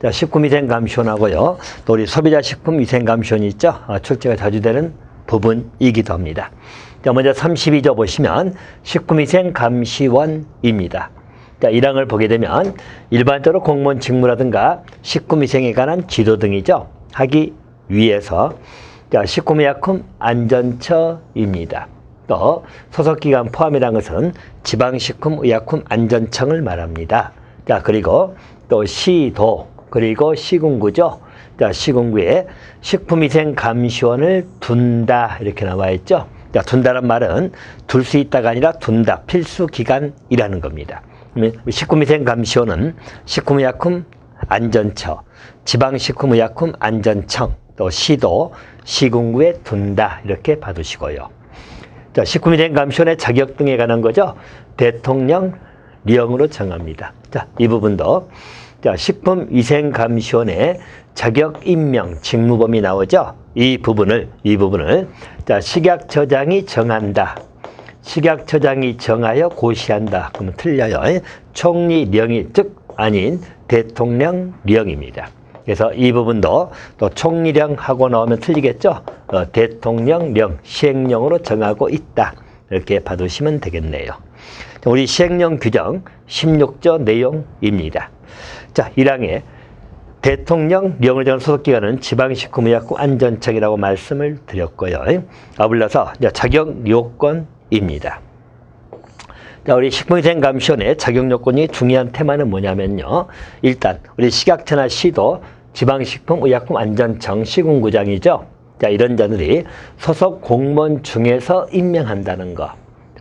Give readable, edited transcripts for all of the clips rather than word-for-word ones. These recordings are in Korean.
자, 식품위생감시원하고요. 또 우리 소비자식품위생감시원이 있죠. 출제가 자주 되는 부분이기도 합니다. 자, 먼저 32조 보시면 식품위생감시원입니다. 자, 1항을 보게 되면 일반적으로 공무원 직무라든가 식품위생에 관한 지도 등이죠. 하기 위해서 자, 식품의약품안전처입니다. 또 소속기관 포함이라는 것은 지방식품의약품안전청을 말합니다. 자, 그리고 또 시도 그리고 시군구죠. 자, 시군구에 식품위생감시원을 둔다 이렇게 나와 있죠. 자, 둔다란 말은 둘 수 있다가 아니라 둔다 필수기관이라는 겁니다. 식품위생감시원은 식품의약품안전처, 지방식품의약품안전청, 또 시도, 시군구에 둔다 이렇게 봐두시고요. 자, 식품위생감시원의 자격 등에 관한 거죠. 대통령령으로 정합니다. 자, 이 부분도 자, 식품위생감시원의 자격 임명 직무범위 나오죠. 이 부분을 자, 식약처장이 정한다. 식약처장이 정하여 고시한다. 그러면 틀려요. 총리령이 즉 아닌 대통령령입니다. 그래서 이 부분도 또 총리령 하고 나오면 틀리겠죠. 대통령령, 시행령으로 정하고 있다. 이렇게 봐두시면 되겠네요. 우리 시행령 규정 16조 내용입니다. 자, 1항에 대통령령을 정한 소속기관은 지방식품의약품안전청이라고 말씀을 드렸고요. 아울러서 자격 요건입니다. 자, 우리 식품위생감시원의 자격 요건이 중요한 테마는 뭐냐면요. 일단 우리 식약처나 시도, 지방식품의약품안전청 시군구장이죠. 자, 이런 자들이 소속 공무원 중에서 임명한다는 거.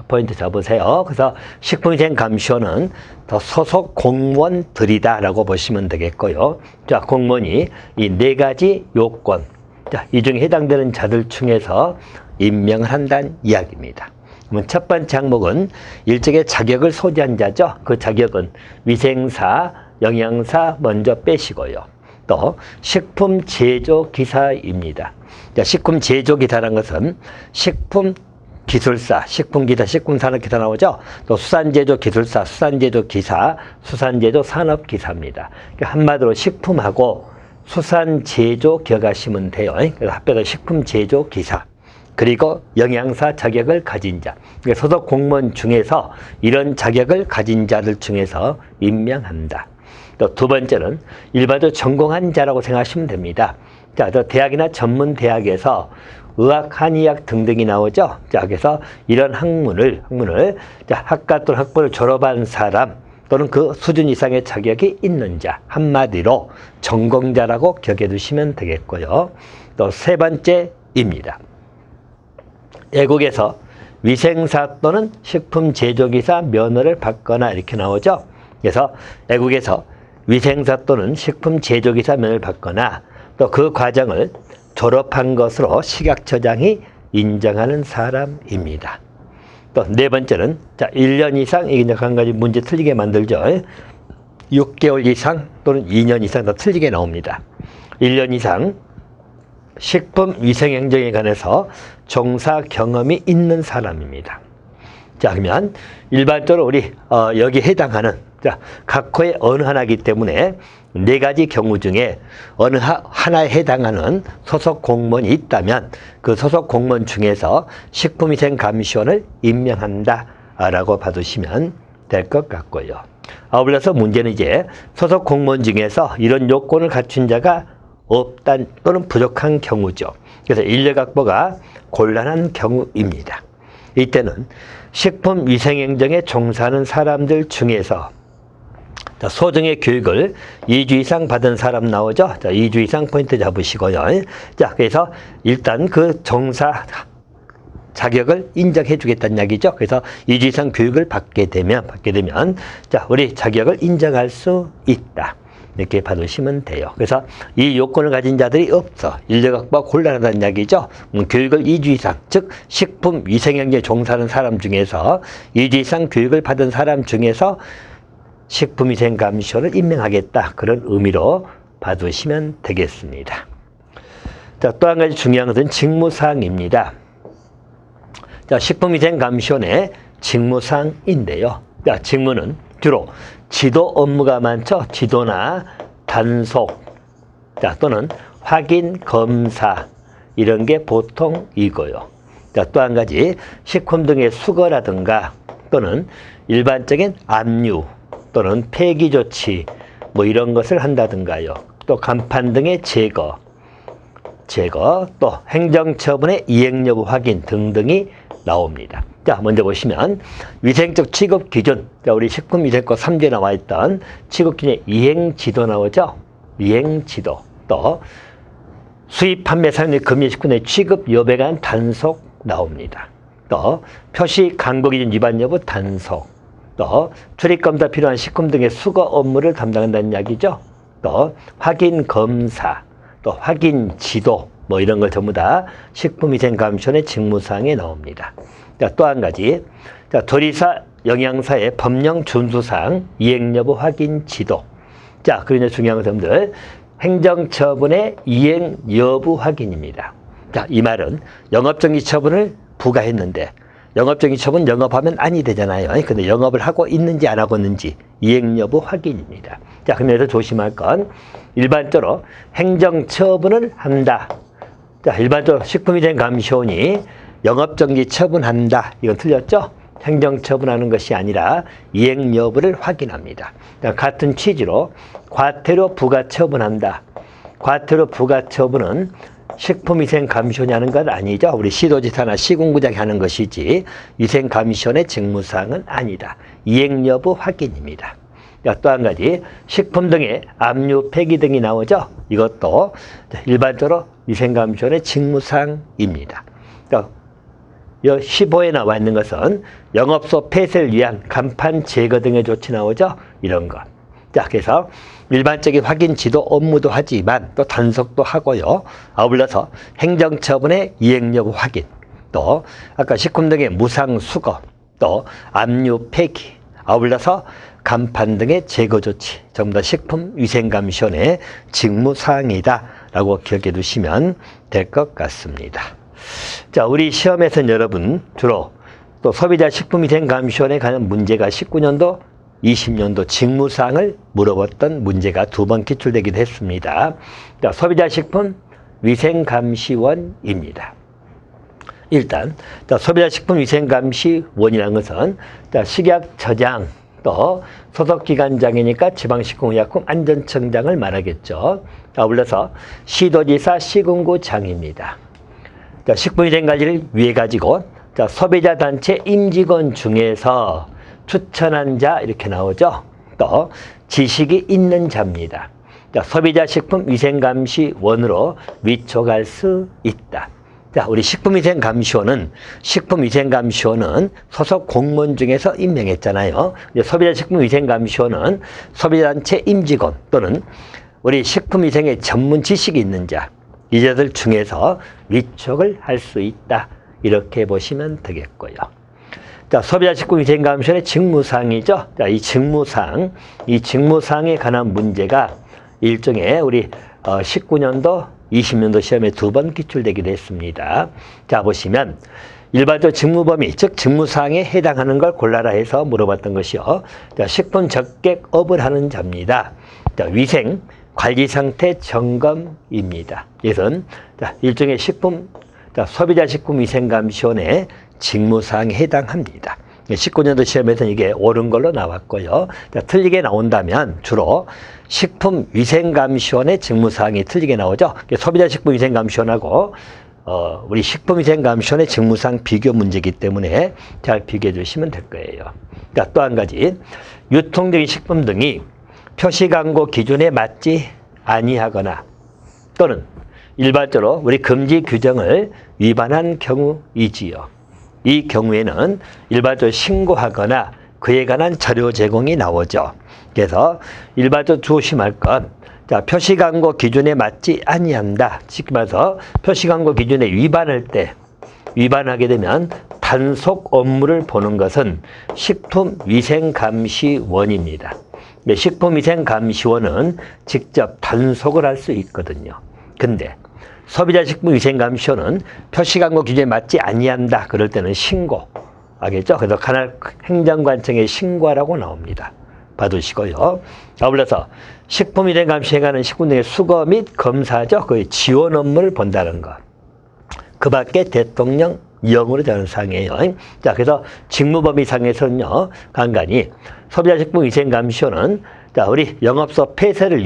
포인트 잡으세요. 그래서 식품위생감시원은 더 소속 공무원들이다라고 보시면 되겠고요. 자, 공무원이 이 네 가지 요건, 자, 이 중에 해당되는 자들 중에서 임명을 한다는 이야기입니다. 그러면 첫 번째 항목은 일종의 자격을 소지한 자죠. 그 자격은 위생사, 영양사 먼저 빼시고요. 또 식품 제조기사입니다. 자, 식품 제조기사라는 것은 식품기술사, 식품기사, 식품산업기사 나오죠. 또 수산제조기술사, 수산제조기사, 수산제조산업기사입니다. 그러니까 한마디로 식품하고 수산제조 기억하시면 돼요. 그래서 합해서 식품제조기사. 그리고 영양사 자격을 가진 자. 그러니까 소속 공무원 중에서 이런 자격을 가진 자들 중에서 임명한다. 또 두 번째는 일반적으로 전공한 자라고 생각하시면 됩니다. 자, 또 대학이나 전문대학에서 의학, 한의학 등등이 나오죠. 자, 그래서 이런 학문을 자, 학과 또는 학부를 졸업한 사람 또는 그 수준 이상의 자격이 있는 자. 한마디로 전공자라고 기억해 두시면 되겠고요. 또 세 번째입니다. 애국에서 위생사 또는 식품제조기사 면허를 받거나 이렇게 나오죠. 그래서 애국에서 위생사 또는 식품제조기사 면허를 받거나 또 그 과정을 졸업한 것으로 식약처장이 인정하는 사람입니다. 또 네 번째는 자, 1년 이상, 이게 한 가지 문제 틀리게 만들죠. 6개월 이상 또는 2년 이상 더 틀리게 나옵니다. 1년 이상 식품위생행정에 관해서 종사 경험이 있는 사람입니다. 자, 그러면 일반적으로 우리 여기 해당하는 자, 각호의 어느 하나이기 때문에 네 가지 경우 중에 어느 하나에 해당하는 소속 공무원이 있다면 그 소속 공무원 중에서 식품위생감시원을 임명한다라고 봐두시면 될 것 같고요. 아울러서 문제는 이제 소속 공무원 중에서 이런 요건을 갖춘 자가 없단 또는 부족한 경우죠. 그래서 인력 확보가 곤란한 경우입니다. 이때는 식품위생행정에 종사하는 사람들 중에서 자, 소정의 교육을 2주 이상 받은 사람 나오죠. 자, 2주 이상 포인트 잡으시고요. 자, 그래서 일단 그 종사 자격을 인정해 주겠다는 이야기죠. 그래서 2주 이상 교육을 받게 되면 자, 우리 자격을 인정할 수 있다. 이렇게 봐두시면 돼요. 그래서 이 요건을 가진 자들이 없어. 인력 확보가 곤란하다는 이야기죠. 교육을 2주 이상, 즉 식품위생행정에 종사하는 사람 중에서 2주 이상 교육을 받은 사람 중에서 식품위생감시원을 임명하겠다. 그런 의미로 봐두시면 되겠습니다. 자, 또 한 가지 중요한 것은 직무사항입니다. 자, 식품위생감시원의 직무사항인데요. 자, 직무는 주로 지도 업무가 많죠. 지도나 단속, 자, 또는 확인, 검사 이런 게 보통 이고요. 자, 또 한 가지 식품 등의 수거라든가 또는 일반적인 압류 또는 폐기 조치 뭐 이런 것을 한다든가요. 또 간판 등의 제거, 또 행정처분의 이행 여부 확인 등등이 나옵니다. 자, 먼저 보시면 위생적 취급 기준. 자, 우리 식품위생법 3조에 나와 있던 취급 기준의 이행 지도 나오죠. 이행 지도. 또 수입, 판매, 사용 및 금리 식품의 취급 여부에 관한 단속 나옵니다. 또 표시 광고 기준 위반 여부 단속. 또 출입 검사 필요한 식품 등의 수거 업무를 담당한다는 이야기죠. 또 확인 검사, 또 확인 지도 뭐 이런 걸 전부 다 식품위생감시원의 직무사항에 나옵니다. 자, 또 한 가지. 자, 조리사, 영양사의 법령 준수사항 이행 여부 확인 지도. 자, 그리고 중요한 것들 행정처분의 이행 여부 확인입니다. 자, 이 말은 영업정지 처분을 부과했는데 영업정지 처분 영업하면 아니 되잖아요. 근데 영업을 하고 있는지 안 하고 있는지 이행 여부 확인입니다. 자, 그래서 조심할 건 일반적으로 행정처분을 한다. 자, 일반적으로 식품위생감시원이 영업정지 처분한다. 이건 틀렸죠? 행정처분하는 것이 아니라 이행 여부를 확인합니다. 자, 같은 취지로 과태료 부과처분한다. 과태료 부과처분은 식품위생감시원이 하는 건 아니죠. 우리 시도지사나 시군구장이 하는 것이지 위생감시원의 직무사항은 아니다. 이행 여부 확인입니다. 또 한 가지 식품 등의 압류, 폐기 등이 나오죠. 이것도 일반적으로 위생감시원의 직무사항입니다. 15에 나와 있는 것은 영업소 폐쇄를 위한 간판 제거 등의 조치 나오죠. 이런 것. 자, 그래서 일반적인 확인 지도 업무도 하지만 또 단속도 하고요. 아울러서 행정처분의 이행 여부 확인, 또 아까 식품 등의 무상 수거, 또 압류 폐기, 아울러서 간판 등의 제거 조치, 전부 다 식품위생감시원의 직무사항이다라고 기억해 두시면 될 것 같습니다. 자, 우리 시험에서는 여러분 주로 또 소비자 식품위생감시원에 관한 문제가 19년도 20년도 직무사항을 물어봤던 문제가 2번 기출되기도 했습니다. 자, 소비자식품위생감시원입니다. 일단 자, 소비자식품위생감시원이라는 것은 자, 식약처장 또 소속기관장이니까 지방식품의약품 안전청장을 말하겠죠. 아울러서 시도지사 시군구장입니다. 자, 식품위생관리를 위해 가지고 자, 소비자단체 임직원 중에서 추천한 자 이렇게 나오죠. 또 지식이 있는 자입니다. 자, 소비자식품위생감시원으로 위촉할 수 있다. 자, 우리 식품위생감시원은 소속 공무원 중에서 임명했잖아요. 소비자식품위생감시원은 소비자단체 임직원 또는 우리 식품위생의 전문 지식이 있는 자, 이자들 중에서 위촉을 할 수 있다. 이렇게 보시면 되겠고요. 자, 소비자식품위생감시원의 직무사항이죠. 자, 이 직무사항에 관한 문제가 일종의 우리 19년도, 20년도 시험에 2번 기출되기도 했습니다. 자, 보시면 일반적 직무범위, 즉 직무사항에 해당하는 걸 골라라 해서 물어봤던 것이요. 자, 식품 적객업을 하는 자입니다. 자, 위생, 관리상태 점검입니다. 이것은 자, 일종의 소비자식품위생감시원의 직무사항에 해당합니다. 19년도 시험에서는 이게 옳은 걸로 나왔고요. 자, 틀리게 나온다면 주로 식품위생감시원의 직무사항이 틀리게 나오죠. 소비자식품위생감시원하고 우리 식품위생감시원의 직무사항 비교 문제이기 때문에 잘 비교해 주시면 될 거예요. 자, 또 한 가지 유통적인 식품 등이 표시광고 기준에 맞지 아니하거나 또는 일반적으로 우리 금지 규정을 위반한 경우이지요. 이 경우에는 일반적으로 신고하거나 그에 관한 자료 제공이 나오죠. 그래서 일반적으로 조심할 것, 자, 표시광고 기준에 맞지 아니한다. 쉽게 말해서 표시광고 기준에 위반하게 되면 단속 업무를 보는 것은 식품위생감시원입니다. 식품위생감시원은 직접 단속을 할 수 있거든요. 근데 소비자식품위생감시원은 표시광고 기준에 맞지 아니한다. 그럴 때는 신고. 알겠죠? 그래서 관할 행정관청에 신고하라고 나옵니다. 받으시고요. 아울러서 식품위생감시에 식품 등의 수거 및 검사죠. 그 지원 업무를 본다는 것. 그 밖에 대통령령으로 되는 사항이에요. 자, 그래서 직무범위상에서는요, 간간히 소비자식품위생감시원은 자, 우리 영업소 폐쇄를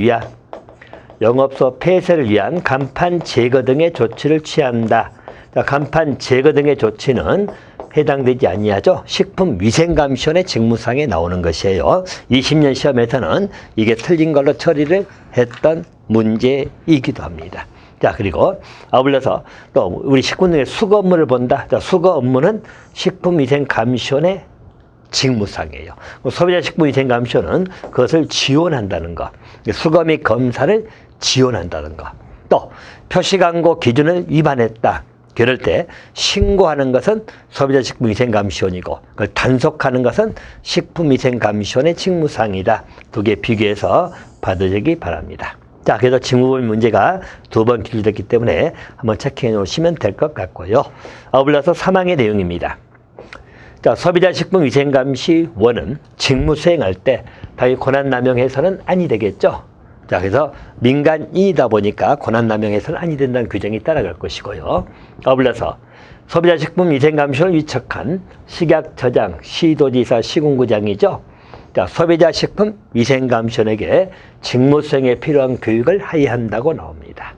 위한 간판 제거 등의 조치를 취한다. 자, 간판 제거 등의 조치는 해당되지 아니하죠. 식품위생감시원의 직무상에 나오는 것이에요. 20년 시험에서는 이게 틀린 걸로 처리를 했던 문제이기도 합니다. 자, 그리고 아울러서 또 우리 식품 등의 수거 업무를 본다. 자, 수거 업무는 식품위생감시원의 직무상이에요. 소비자식품위생감시원은 그것을 지원한다는 것. 수거 및 검사를 지원한다는 것. 또 표시광고 기준을 위반했다. 그럴 때 신고하는 것은 소비자식품위생감시원이고 그걸 단속하는 것은 식품위생감시원의 직무상이다. 두 개 비교해서 받으시기 바랍니다. 자, 그래서 직무범위 문제가 2번 기출됐기 때문에 한번 체크해 놓으시면 될 것 같고요. 아울러서 3항의 내용입니다. 자, 소비자식품위생감시원은 직무 수행할 때 당연히 권한남용해서는 아니 되겠죠. 자, 그래서 민간인이다 보니까 권한남용해서는 아니 된다는 규정이 따라갈 것이고요. 아울러서 소비자식품위생감시원을 위촉한 식약처장, 시도지사, 시군구장이죠. 자, 소비자식품위생감시원에게 직무 수행에 필요한 교육을 하여한다고 나옵니다.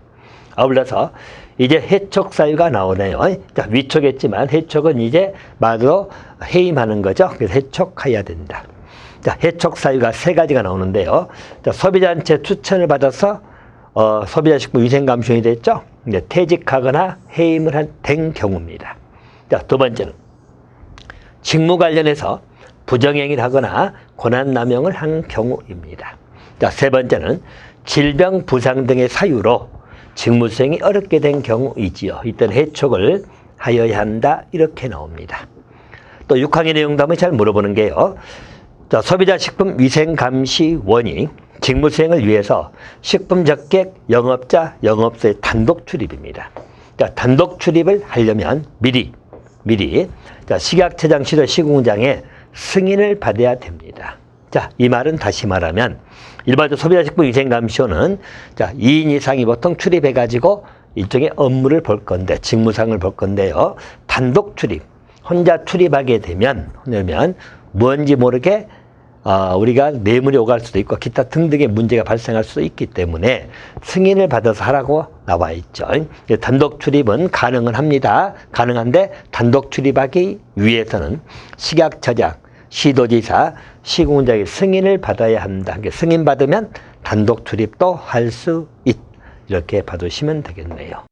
아울러서 이제 해촉 사유가 나오네요. 자, 위촉했지만 해촉은 이제 말로 해임하는 거죠. 그래서 해촉해야 된다. 자, 해촉 사유가 3가지가 나오는데요. 자, 소비자한테 추천을 받아서 소비자식품위생감시원이 됐죠. 이제 퇴직하거나 해임을 된 경우입니다. 자, 2번째는 직무 관련해서 부정행위를 하거나 권한남용을 한 경우입니다. 자, 3번째는 질병, 부상 등의 사유로 직무수행이 어렵게 된 경우이지요. 이때는 해촉을 하여야 한다. 이렇게 나옵니다. 또 6항의 내용도 한번 잘 물어보는 게요. 자, 소비자식품위생감시원이 직무수행을 위해서 식품적객 영업자, 영업소의 단독 출입입니다. 자, 단독 출입을 하려면 미리 자, 식약처장, 시도, 시공장의 승인을 받아야 됩니다. 자, 이 말은 다시 말하면 일반적으로 소비자식품위생감시원은 자, 2인 이상이 보통 출입해가지고 일종의 업무를 볼 건데, 직무상을 볼 건데요. 단독 출입, 혼자 출입하게 되면 뭔지 모르게 우리가 뇌물이 오갈 수도 있고 기타 등등의 문제가 발생할 수도 있기 때문에 승인을 받아서 하라고 나와 있죠. 단독 출입은 가능은 합니다. 가능한데 단독 출입하기 위해서는 식약처장, 시도지사, 시공장의 승인을 받아야 한다. 승인 받으면 단독 출입도 할 수 있다. 이렇게 봐두시면 되겠네요.